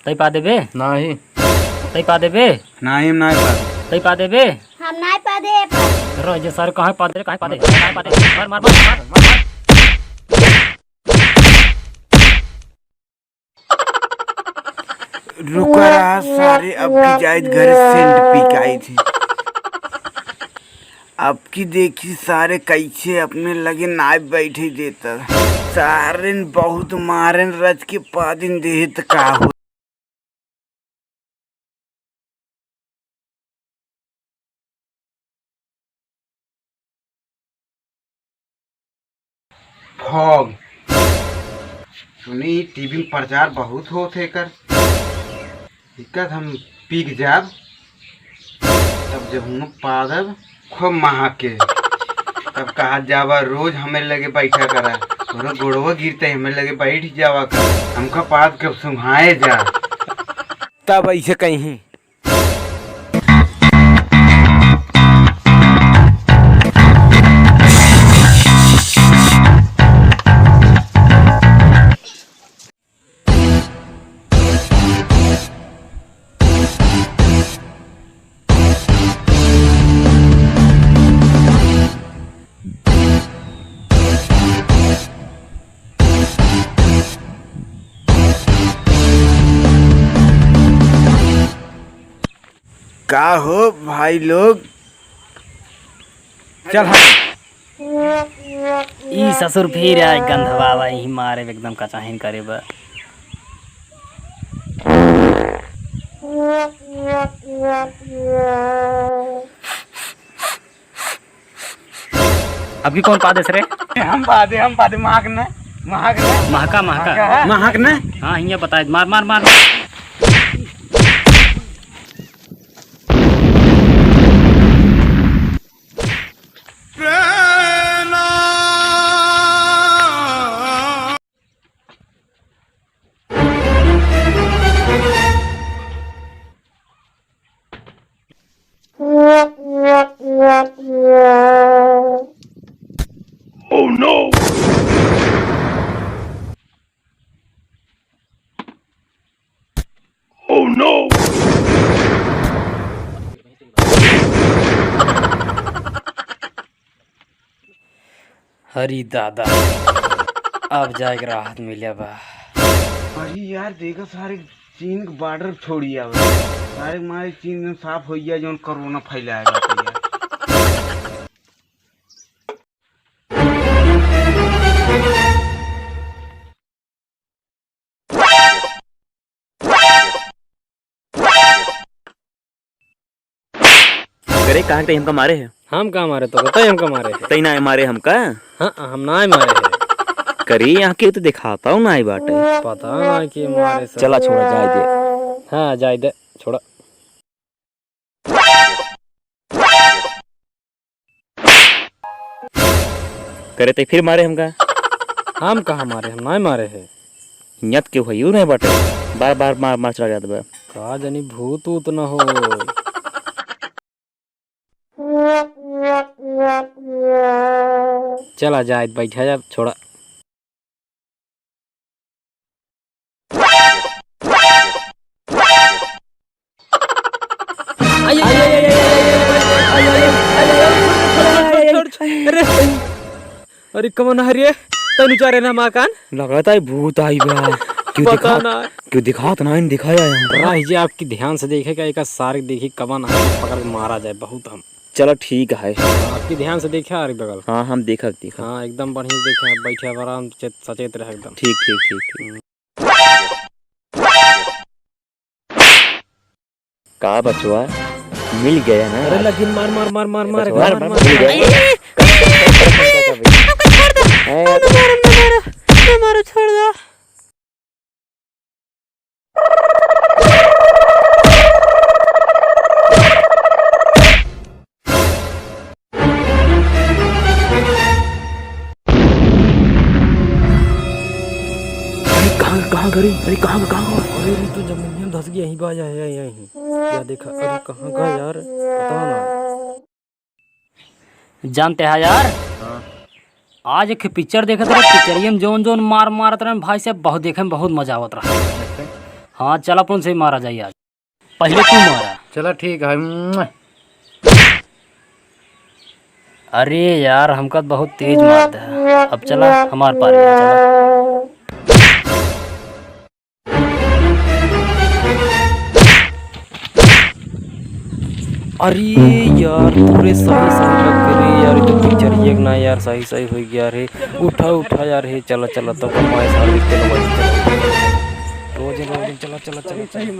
तई पा देबे नहीं तई पा देबे नहीं नहीं पा तई पा देबे हम नहीं पा दे। रो जे सर कहां पा दे कहां पा दे मार मार मार मार रुका रहा सारे। अब की जायद घर सेंट पी के आई थी। अब की देखी सारे कैसे अपने लगे नाव बैठे देता सारे बहुत मारन रच के पादिन देत का हो। फॉग सुनी टीवी में प्रचार बहुत होते कर दिक्कत हम पीक जाब तब जब हम पादब खूब महक के तब कहा जावा रोज हमें लगे बैठा करा थोड़ा गोड़वा गिरते हमें लगे बैठ जावा कर हमका पाद कब सुहाए जा तब ऐसे कहीं का हो भाई लोग चल ई ससुर फिर आए गंधवा ही मारे एकदम कचाहिन करे बा। अब की कौन पादेस रे? हम पादे महक न महका महका महक न। हाँ हिया बताए मार मार मार Oh no! Oh no! हरी दादा अब जाके राहत मिले बा। अरे यार देखो सारे चीन के बॉर्डर छोड़ी आवे सारे मारे चीन में साफ हो गया जो कोरोना फैलाएगा तो यार। करे कहाँ कहीं हमका मारे है? हम कहाँ मारे तो बताइए हमका मारे है। तई ना मारे हमका? हाँ हम ना मारे है। करी यहाँ के तो दिखाता हूँ ना बाटे। पता ना कि मारे सब। चला छोड़ा जाए दे। हाँ जाए दे छोड़ा। करे तई फिर मारे हमका? हम कहाँ मारे हम ना मारे है। नियत के हुई नहीं बाटे बार बार मार मार चला जाता बा। का जानी भूत ऊत न हो। चला जाए बैठा जा छोड़ा। अरे कमन हरिये तनु चारे ना माकान लगाता है भूत आई बा। क्यों दिखात ना इन दिखाया राह जी आपकी ध्यान से देखेगा एक सारे देखी कमन पकड़ के मारा जाए बहुत हम। चलो ठीक है आपकी ध्यान से देखा अरे बगल। हाँ हम देखा हाँ एकदम बढ़िया देखा बैठे आराम सचेत रहे एकदम। ठीक ठीक ठीक ठीक। का बचवा मिल गया ना? अरे लेकिन मार मार मार मार मार मार मार मिल गया। मारो छोड़ दो। कहाँ करी? अरे कहाँ अरे तो जमीन में धस गया यहीं बाज आया यहीं क्या देखा। अरे कहाँ का यार पता ना। जानते हैं यार आज एक पिक्चर देखते रहे पिक्चरिया में जोन जोन मार मारत रहे भाई साहब बहुत देखे में बहुत मजा आवत रहा। हाँ चल अपन से ही मारा जाए आज। पहले तू मारा। चला ठीक है। अरे यार हमका तो बहुत तेज मारता है। अब चला हमार पारी है, चला। अरे यार थोड़े सही सही लग गए रे यार, ये तो पिक्चर ही एक ना यार सही सही हो गया रे। उठा उठा यार हे, चला चला तो कमाए सारे तेल रोज रोज चला चला चला चला।